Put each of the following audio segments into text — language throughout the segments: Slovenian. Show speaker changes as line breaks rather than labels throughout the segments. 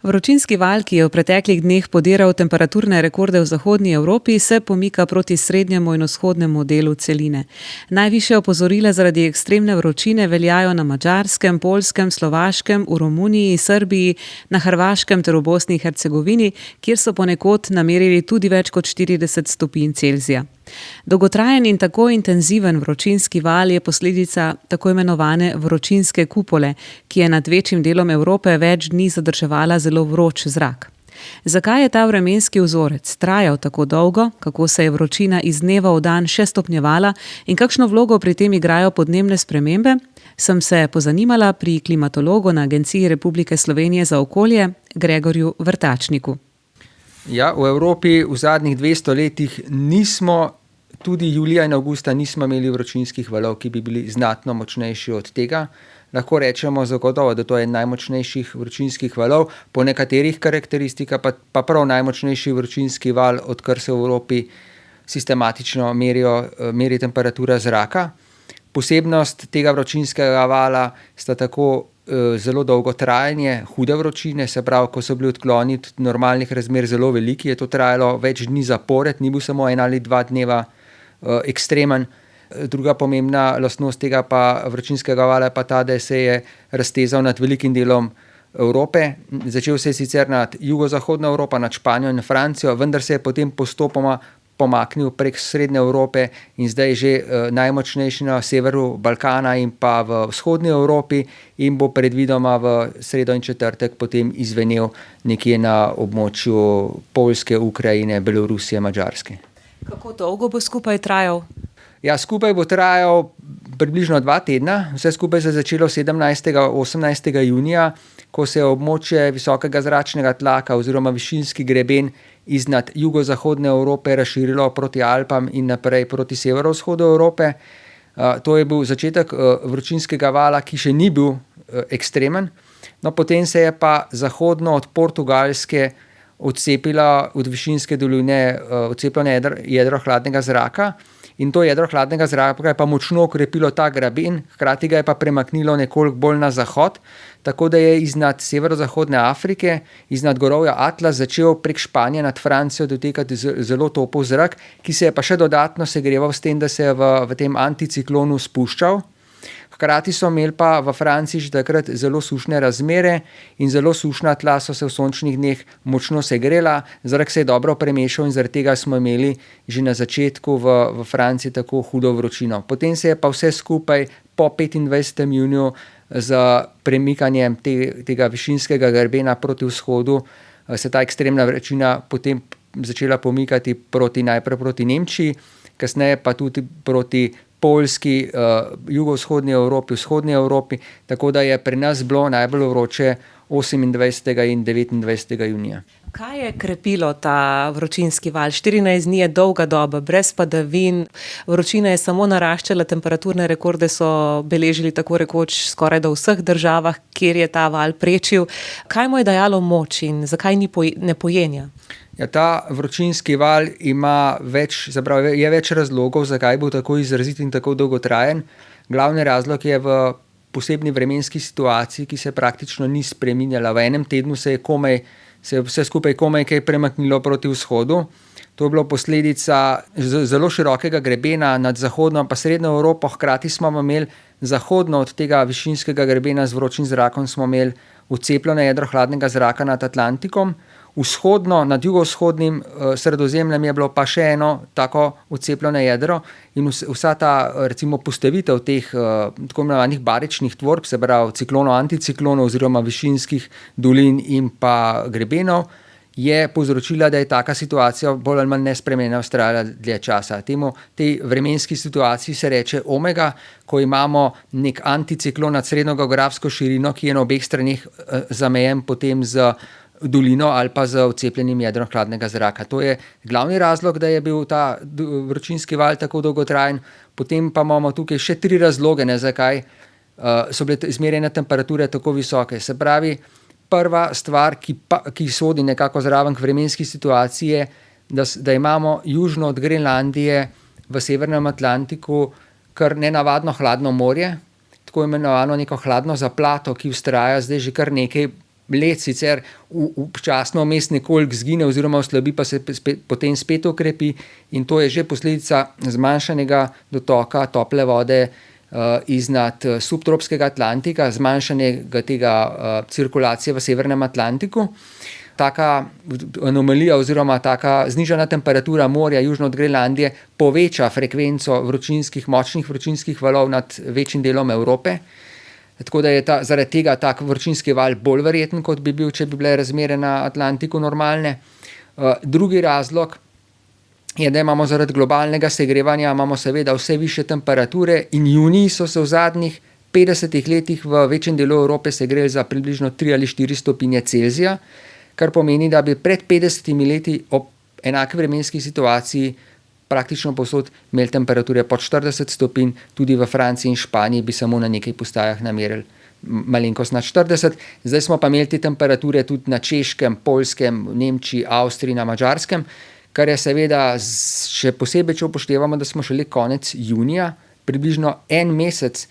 Vročinski val, ki je v preteklih dneh podiral temperaturne rekorde v zahodnji Evropi, se pomika proti srednjemu in vzhodnemu delu celine. Najvišje opozorile zaradi ekstremne vročine veljajo na Madžarskem, Poljskem, Slovaškem, v Romuniji, Srbiji, na Hrvaškem ter v Bosni in Hercegovini, kjer so ponekod namerili tudi več kot 40 stopinj Celzija. Dolgotrajen in tako intenziven vročinski val je posledica tako imenovane vročinske kupole, ki je nad večjim delom Evrope več dni zadrževala zelo vroč zrak. Zakaj je ta vremenski vzorec trajal tako dolgo, kako se je vročina iz dneva v dan še stopnjevala in kakšno vlogo pri tem igrajo podnebne spremembe, sem se pozanimala pri klimatologu na Agenciji Republike Slovenije za okolje Gregorju Vrtačniku.
Ja, v Evropi v zadnjih 200 letih tudi julija in avgusta nismo imeli vročinskih valov, ki bi bili znatno močnejši od tega. Lahko rečemo zagotovo, da to je najmočnejših vročinskih valov, po nekaterih karakteristikah pa prav najmočnejši vročinski val, odkar se v Evropi sistematično meri temperatura zraka. Posebnost tega vročinskega vala sta tako zelo dolgo trajanje hude vročine, se pravi, ko so bili odkloni od normalnih razmer zelo veliki, je to trajalo več dni zapored, ni bil samo 1 ali 2 dneva ekstremen. Druga pomembna lastnost tega pa vročinskega vala je pa ta, da se je raztezal nad velikim delom Evrope. Začel se je sicer nad jugozahodno Evropo, nad Španijo in Francijo, vendar se je potem postopoma pomaknil prek srednje Evrope in zdaj že najmočnejši na severu Balkana in pa v vzhodni Evropi in bo predvidoma v sredo in četrtek potem izvenel nekje na območju Poljske, Ukrajine, Belorusije, Madžarske.
Kako dolgo bo skupaj trajal?
Ja, skupaj bo trajal približno 2 tedna. Vse skupaj se je začelo 17. 18. junija, ko se je območje visokega zračnega tlaka oziroma višinski greben iznad jugozahodne Evrope razširilo proti Alpam in naprej proti severovzhodu Evrope. To je bil začetek vročinskega vala, ki še ni bil ekstremen. No, potem se je pa zahodno od Portugalske odcepila od višinske doline odcepljeno jedro hladnega zraka. In to jedro hladnega zraka je pa močno okrepilo ta graben, hkrati ga je pa premaknilo nekoliko bolj na zahod, tako da je iznad severozahodne Afrike, iznad gorovja Atlas začel prek Španije nad Francijo dotekati zelo topel zrak, ki se je pa še dodatno segreval s tem, da se je v tem anticiklonu spuščal. Hkrati so imeli pa v Franciji že takrat zelo sušne razmere in zelo sušna tla so se v sončnih dneh močno segrela, zrak se je dobro premešal in zaradi tega smo imeli že na začetku v Franciji tako hudo vročino. Potem se je pa vse skupaj po 25. juniju z premikanjem tega višinskega grebena proti vzhodu se ta ekstremna vročina potem začela pomikati najprej proti Nemčiji, kasneje pa tudi proti Poljski, jugovzhodni Evropi, vzhodni Evropi, tako da je pri nas bilo najbolj vroče 28. in 29. junija.
Kaj je krepilo ta vročinski val? 14 dni je dolga doba, brez padavin, vročina je samo naraščala, temperaturne rekorde so beležili tako rekoč skoraj da v vseh državah, kjer je ta val prečil. Kaj mu je dajalo moč in zakaj ne pojenja?
Ja, ta vročinski val je več razlogov, zakaj bo tako izrazit in tako dolgotrajen. Glavni razlog je v posebni vremenski situaciji, ki se praktično ni spreminjala. V enem tednu se je vse skupaj komaj kaj premaknilo proti vzhodu. To je bilo posledica zelo širokega grebena nad zahodno pa srednjo Evropo. Hkrati smo imeli zahodno od tega višinskega grebena z vročim zrakom smo imeli odcepljeno jedro hladnega zraka nad Atlantikom. Vzhodno, nad jugovzhodnim Sredozemljem je bilo pa še eno tako odcepljeno jedro in vsa ta recimo postavitev teh tako imenovanih baričnih tvorb, se pravi ciklonov, anticiklonov oziroma višinskih dolin in pa grebenov, je povzročila, da je taka situacija bolj ali manj nespremenjena vztrajala dlje časa. Tej vremenski situaciji se reče omega, ko imamo nek anticiklon nad srednjo geografsko širino, ki je na obeh straneh zamejen potem z dolino ali pa z odcepljenim jedrom hladnega zraka. To je glavni razlog, da je bil ta vročinski val tako dolgotrajen. Potem pa imamo tukaj še 3 razloge, zakaj so bile izmerjene temperature tako visoke. Se pravi, prva stvar, ki sodi nekako zraven k vremenski situaciji, je, da imamo južno od Grenlandije v severnem Atlantiku kar nenavadno hladno morje, tako imenovano neko hladno zaplato, ki vztraja zdaj že kar nekaj led sicer občasno vmes nekoliko zgine oziroma oslabi, pa se potem spet okrepi, in to je že posledica zmanjšanega dotoka tople vode iznad subtropskega Atlantika, zmanjšanega tega cirkulacije v severnem Atlantiku. Taka anomalija oziroma taka znižana temperatura morja južno od Grenlandije poveča frekvenco močnih vročinskih valov nad večjim delom Evrope. Tako da je zaradi tega tak vročinski val bolj verjeten, kot bi bil, če bi bile razmere na Atlantiku normalne. Drugi razlog je, da imamo zaradi globalnega segrevanja seveda vse višje temperature, in juniji so se v zadnjih 50 letih v večjem delu Evrope segreli za približno 3 ali 4 stopinje Celzija, kar pomeni, da bi pred 50 leti ob enaki vremenski situaciji praktično povsod imeli temperature pod 40 stopinj, tudi v Franciji in Španiji bi samo na nekaj postajah namerili malenkost nad 40. Zdaj smo pa imeli te temperature tudi na Češkem, Poljskem, Nemčiji, Avstriji, na Madžarskem, kar je seveda še posebej, če upoštevamo, da smo šele konec junija, približno en mesec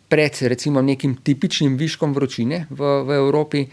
pred recimo nekim tipičnim viškom vročine v Evropi,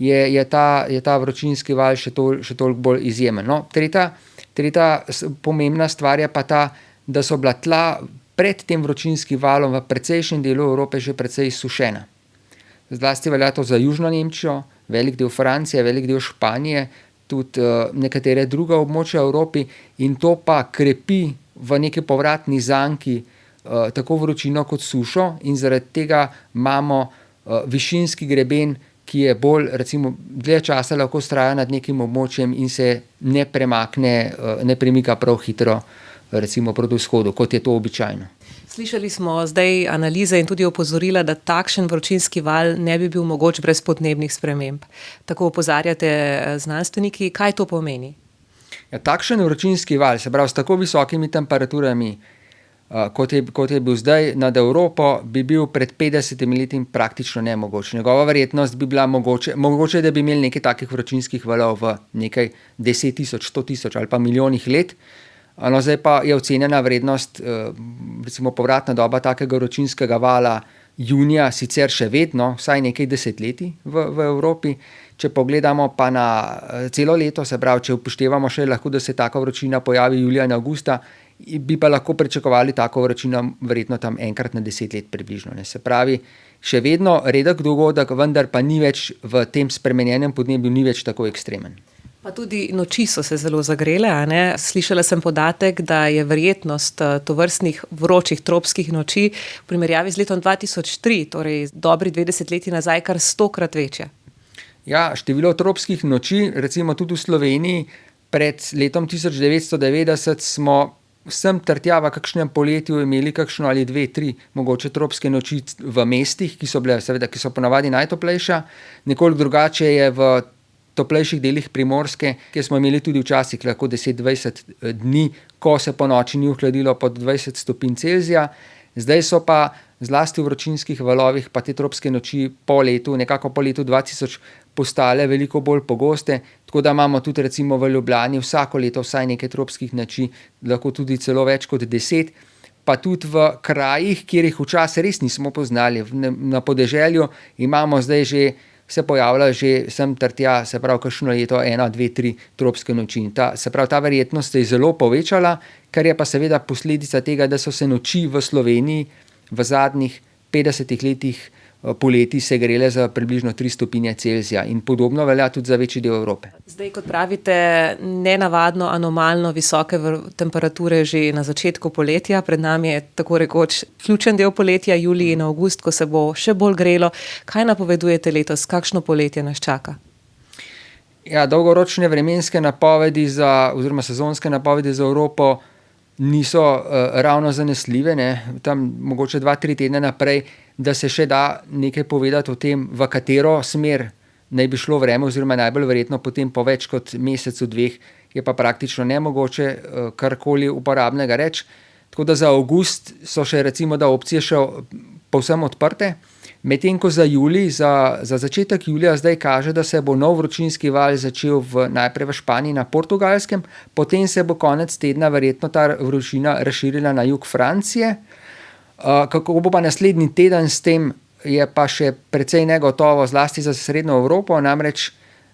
je ta vročinski val še toliko bolj izjemen. No, tretja pomembna stvar je pa ta, da so bila tla pred tem vročinskim valom v precejšnjem delu Evrope že precej sušena. Zlasti velja to za južno Nemčijo, velik del Francije, velik del Španije, tudi nekatere druga območja v Evropi, in to pa krepi v neki povratni zanki tako vročino kot sušo, in zaradi tega imamo višinski greben, ki je bolj, recimo, dlje časa lahko vztraja nad nekim območjem in se ne premakne, ne premika prav hitro, recimo proti vzhodu, kot je to običajno.
Slišali smo zdaj analize in tudi opozorila, da takšen vročinski val ne bi bil mogoč brez podnebnih sprememb. Tako opozarjate znanstveniki. Kaj to pomeni?
Ja, takšen vročinski val, se pravi s tako visokimi temperaturami, kot je bil zdaj nad Evropo, bi bil pred 50 leti praktično nemogoč. Njegova verjetnost bi bila mogoče, da bi imeli nekaj takih vročinskih valov v nekaj 10 tisoč, 100 tisoč ali pa milijonih let. No, zdaj pa je ocenjena vrednost, recimo povratna doba takega vročinskega vala junija sicer še vedno vsaj nekaj desetletij v Evropi. Če pogledamo pa na celo leto, se pravi, če upoštevamo še lahko, da se taka vročina pojavi julija in avgusta, bi pa lahko pričakovali tako vročino verjetno tam enkrat na 10 let približno. Ne. Se pravi, še vedno redek dogodek, vendar pa ni več v tem spremenjenem podnebju, ni več tako ekstremen.
Pa tudi noči so se zelo zagrele, a ne? Slišala sem podatek, da je verjetnost tovrstnih vročih tropskih noči v primerjavi z letom 2003, torej dobri 20 leti nazaj, kar 100-krat večja.
Ja, število tropskih noči, recimo tudi v Sloveniji, pred letom 1990 smo vsem trtja v kakšnem poletju imeli kakšno ali 2, 3 mogoče tropske noči v mestih, ki so ponavadi najtoplejša. Nekoliko drugače je v toplejših delih Primorske, kjer smo imeli tudi včasih lahko 10-20 dni, ko se po noči ni ohladilo pod 20 stopinj Celzija. Zdaj so pa zlasti v vročinskih valovih pa te tropske noči nekako po letu 2000 postale veliko bolj pogoste, tako da imamo tudi recimo v Ljubljani vsako leto vsaj nekaj tropskih noči, lahko tudi celo več kot 10, pa tudi v krajih, kjer jih včasih res nismo poznali. Na podeželju imamo zdaj že, se pojavlja že sem trtja, se pravi kakšno leto 1, 2, 3 tropske noči. Se pravi, ta verjetnost se je zelo povečala, kar je pa seveda posledica tega, da so se noči v Sloveniji v zadnjih 50 letih poleti segrele za približno 3 stopinje Celzija, in podobno velja tudi za večji del Evrope.
Zdaj, kot pravite, nenavadno, anomalno visoke temperature že na začetku poletja. Pred nami je tako rekoč ključen del poletja, julij in avgust, ko se bo še bolj grelo. Kaj napovedujete letos? Kakšno poletje nas čaka?
Ja, dolgoročne vremenske napovedi oziroma sezonske napovedi za Evropo niso ravno zanesljive, ne. Tam mogoče 2-3 tedne naprej, da se še da nekaj povedati o tem, v katero smer naj bi šlo vreme, oziroma najbolj verjetno potem po več kot mesecu, 2, je pa praktično nemogoče karkoli uporabnega reči. Tako da za avgust so še recimo da opcije še povsem odprte. Medtem ko za julij, za začetek julija zdaj kaže, da se bo nov vročinski val začel najprej v Španiji na Portugalskem, potem se bo konec tedna verjetno ta vročina razširila na jug Francije. Kako bo pa naslednji teden s tem je pa še precej negotovo, zlasti za srednjo Evropo, namreč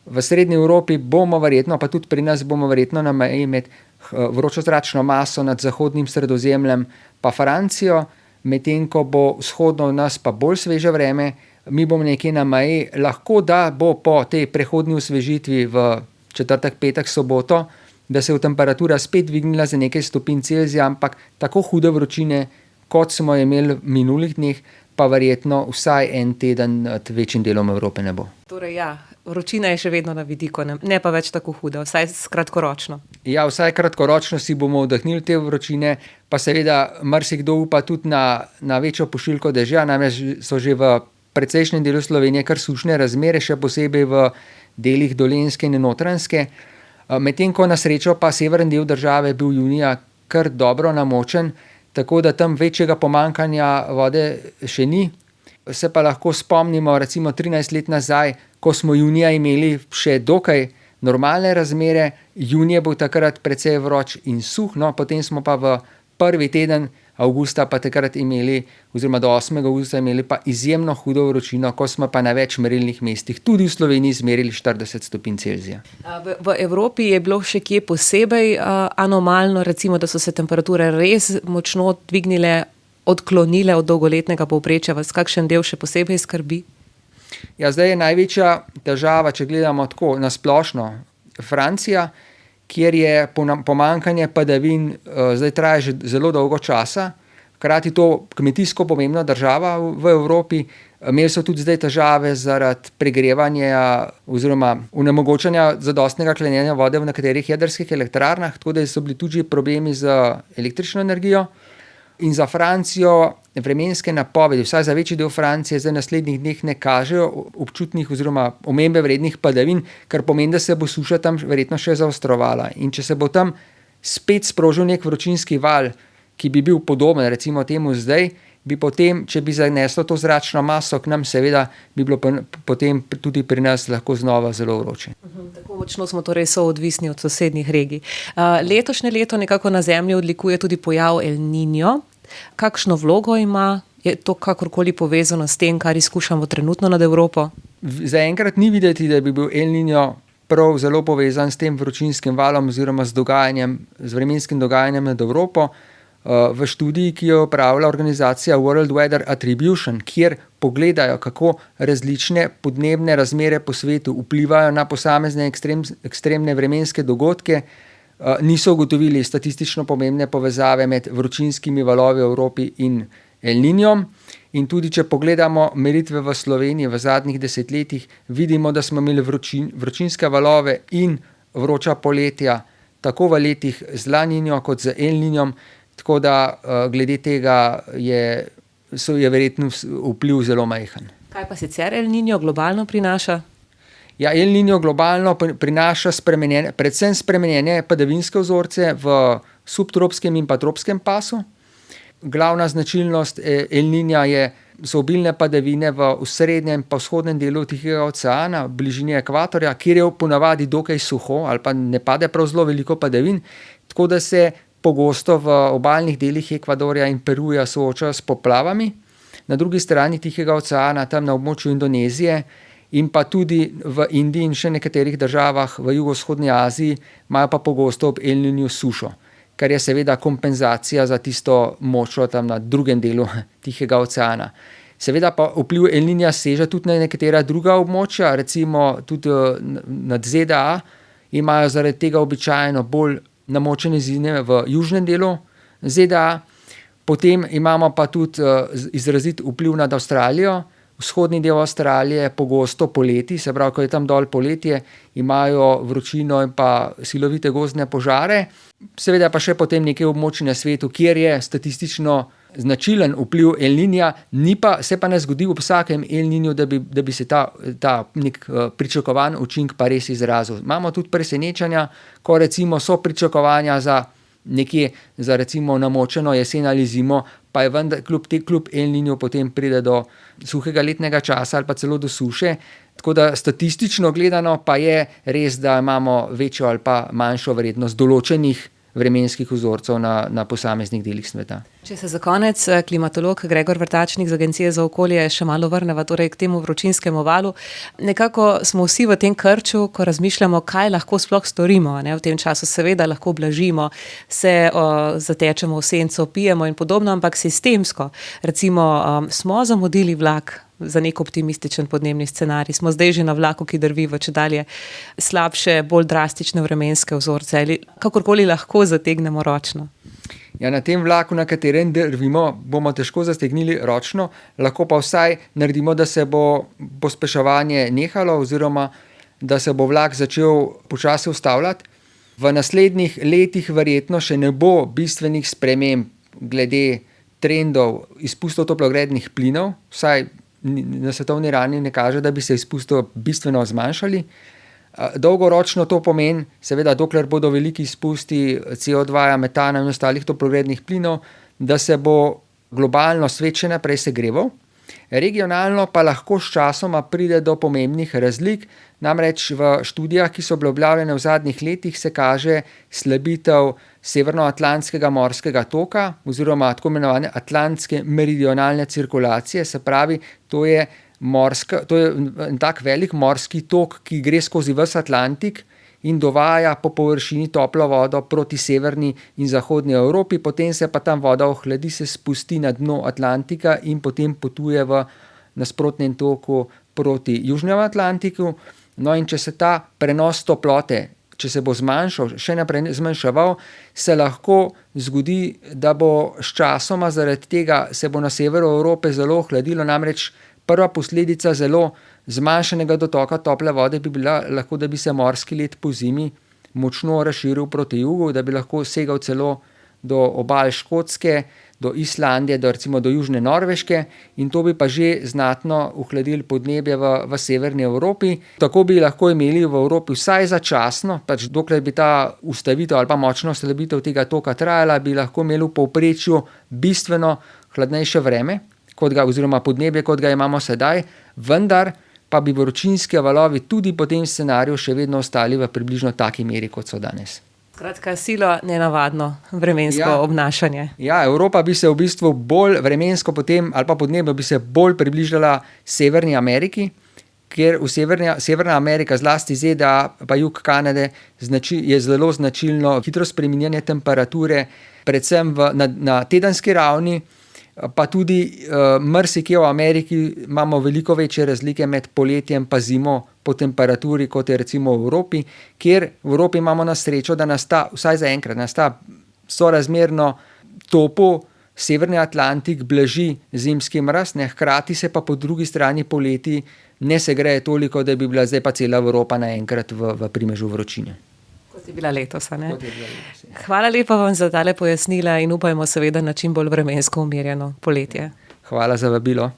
v srednji Evropi bomo verjetno, pa tudi pri nas bomo verjetno na meji med vročozračno maso nad zahodnim Sredozemljem pa Francijo, medtem ko bo vzhodno od nas pa bolj sveže vreme, mi bomo nekje na meji, lahko da bo po tej prehodni osvežitvi v četrtek, petek, soboto, da se je temperatura spet dvignila za nekaj stopinj Celzija, ampak tako hude vročine, kot smo imeli v minulih dneh, pa verjetno vsaj en teden nad večjim delom Evrope ne bo.
Torej ja, vročina je še vedno na vidiku, ne pa več tako huda, vsaj kratkoročno.
Ja, vsaj kratkoročno si bomo vdahnili te vročine, pa seveda marsikdo upa tudi na večjo pošiljko dežja, namreč so že v precejšnjem delu Slovenije kar sušne razmere, še posebej v delih Dolenjske in Notranjske. Medtem ko na srečo pa severni del države bil junija kar dobro namočen, tako da tam večjega pomanjkanja vode še ni. Se pa lahko spomnimo recimo 13 let nazaj, ko smo junija imeli še dokaj normalne razmere, junij je bil takrat precej vroč in suh, no, potem smo pa v prvi teden avgusta pa takrat imeli, oziroma do 8. avgusta imeli pa izjemno hudo vročino, ko smo pa na več merilnih mestih, tudi v Sloveniji, izmerili 40 stopinj Celzija.
V Evropi je bilo še kje posebej anomalno, recimo, da so se temperature res močno dvignile, odklonile od dolgoletnega povprečja, vas kakšen del še posebej skrbi?
Ja, zdaj je največja težava, če gledamo tako na splošno, Francija, kjer je pomanjkanje padavin zdaj traja že zelo dolgo časa, hkrati to kmetijsko pomembna država v Evropi, imeli so tudi zdaj težave zaradi pregrevanja oziroma onemogočanja zadostnega hladilnega vode v nekaterih jedrskih elektrarnah, tako da so bili tudi problemi z električno energijo. In za Francijo vremenske napovedi, vsaj za večji del Francije, zdaj naslednjih dneh ne kažejo občutnih oziroma omembe vrednih padavin, kar pomeni, da se bo suša tam verjetno še zaostrovala. In če se bo tam spet sprožil nek vročinski val, ki bi bil podoben recimo temu zdaj, bi potem, če bi zaneslo to zračno maso k nam, seveda bi bilo potem tudi pri nas lahko znova zelo vroče.
Tako močno smo torej soodvisni od sosednjih regij. Letošnje leto nekako na Zemlji odlikuje tudi pojav El Niño. Kakšno vlogo ima? Je to kakorkoli povezano s tem, kar izkušamo trenutno nad Evropo?
Zaenkrat ni videti, da bi bil El Niño prav zelo povezan s tem vročinskim valom oziroma z vremenskim dogajanjem nad Evropo. V študiji, ki jo opravlja organizacija World Weather Attribution, kjer pogledajo, kako različne podnebne razmere po svetu vplivajo na posamezne ekstremne vremenske dogodke, niso ugotovili statistično pomembne povezave med vročinskimi valovi v Evropi in El Niñom. In tudi, če pogledamo meritve v Sloveniji v zadnjih desetletjih, vidimo, da smo imeli vročinske valove in vroča poletja tako v letih z La Niño kot z El Niñom. Tako da glede tega je verjetno vpliv zelo majhen.
Kaj pa sicer El Niño globalno prinaša?
Ja, El Niño globalno prinaša predvsem spremenjene padavinske vzorce v subtropskem in pa tropskem pasu. Glavna značilnost El Niña so obilne padavine v srednjem pa vzhodnem delu Tihega oceana, v bližini ekvatorja, kjer je ponavadi dokaj suho ali pa ne pade prav zelo veliko padavin, tako da se pogosto v obalnih delih Ekvadorja in Peruja soočajo s poplavami. Na drugi strani Tihega oceana, tam na območju Indonezije in pa tudi v Indiji in še nekaterih državah v jugovzhodni Aziji imajo pa pogosto ob El Niñu sušo, kar je seveda kompenzacija za tisto močo tam na drugem delu Tihega oceana. Seveda pa vpliv El Niña seže tudi na nekatera druga območja, recimo tudi nad ZDA imajo zaradi tega običajno bolj namočene zime v južnem delu ZDA. Potem imamo pa tudi izrazit vpliv nad Avstralijo. Vzhodni del Avstralije pogosto poleti, se pravi, ko je tam dol poletje, imajo vročino in pa silovite gozdne požare. Seveda pa še potem nekaj območij na svetu, kjer je statistično značilen vpliv El Niña, se pa ne zgodi v vsakem El Niñu, da bi se ta nek pričakovan učinek pa res izrazil. Imamo tudi presenečanja, ko recimo so pričakovanja za nekje za recimo namočeno jesen ali zimo, pa je vendar kljub El Niñu potem pride do suhega letnega časa ali pa celo do suše. Tako da statistično gledano pa je res, da imamo večjo ali pa manjšo verjetnost določenih vremenskih vzorcev na posameznih delih sveta.
Če se za konec klimatolog Gregor Vrtačnik z Agencije za okolje še malo vrneva torej k temu vročinskemu valu. Nekako smo vsi v tem krču, ko razmišljamo, kaj lahko sploh storimo. Ne? V tem času seveda lahko blažimo, se zatečemo v senco, pijemo in podobno, ampak sistemsko. Recimo smo zamudili vlak za nek optimističen podnebni scenarij. Smo zdaj že na vlaku, ki drvi v čedalje slabše, bolj drastične vremenske vzorce ali kakorkoli lahko zategnemo ročno.
Ja, na tem vlaku, na katerem drvimo, bomo težko zategnili ročno, lahko pa vsaj naredimo, da se bo pospeševanje nehalo oziroma da se bo vlak začel počasi ustavljati. V naslednjih letih verjetno še ne bo bistvenih sprememb glede trendov izpustov toplogrednih plinov, vsaj na svetovni ravni ne kaže, da bi se izpusti bistveno zmanjšali. Dolgoročno to pomeni, seveda, dokler bodo veliki izpusti CO2, metana in ostalih toplogrednih plinov, da se bo globalno svet še naprej segreval. Regionalno pa lahko sčasoma pride do pomembnih razlik, namreč v študijah, ki so bile objavljene v zadnjih letih, se kaže slabitev severnoatlantskega morskega toka oziroma tako imenovane atlantske meridionalne cirkulacije, se pravi, to je en tak velik morski tok, ki gre skozi ves Atlantik in dovaja po površini toplo vodo proti severni in zahodni Evropi, potem se pa tam voda ohladi, se spusti na dno Atlantika in potem potuje v nasprotnem toku proti južnemu Atlantiku. No in če se ta prenos toplote, če se bo zmanjšal, še naprej zmanjševal, se lahko zgodi, da bo sčasoma zaradi tega se bo na severu Evrope zelo ohladilo, namreč prva posledica zelo zmanjšanega dotoka tople vode bi bila lahko, da bi se morski led po zimi močno razširil proti jugu, da bi lahko segal celo do obal Škotske, do Islandije, recimo do južne Norveške in to bi pa že znatno ohladilo podnebje v severni Evropi. Tako bi lahko imeli v Evropi vsaj začasno, pač dokler bi ta ustavitev ali pa močna oslabitev tega toka trajala, bi lahko imeli v povprečju bistveno hladnejše vreme, oziroma podnebje, kot ga imamo sedaj, vendar pa bi vročinski valovi tudi po tem scenariju še vedno ostali v približno taki meri, kot so danes.
Skratka, silo nenavadno vremensko obnašanje.
Ja, Evropa bi se v bistvu bolj vremensko potem, ali pa podnebno bi se bolj približala Severni Ameriki, kjer Severna Amerika, zlasti ZDA pa jug Kanade, je zelo značilno hitro spreminjanje temperature, predvsem na tedenski ravni, pa tudi marsikje v Ameriki imamo veliko večje razlike med poletjem pa zimo po temperaturi, kot je recimo v Evropi, kjer v Evropi imamo na srečo, da vsaj zaenkrat nasta sorazmerno topo severni Atlantik blaži zimski mraz, hkrati se pa po drugi strani poleti ne segreje toliko, da bi bila zdaj pa cela Evropa naenkrat v primežu vročine.
Kot je bila letos, ne? Hvala lepa vam za tale pojasnila in upajmo seveda na čim bolj vremensko umirjeno poletje.
Hvala za vabilo.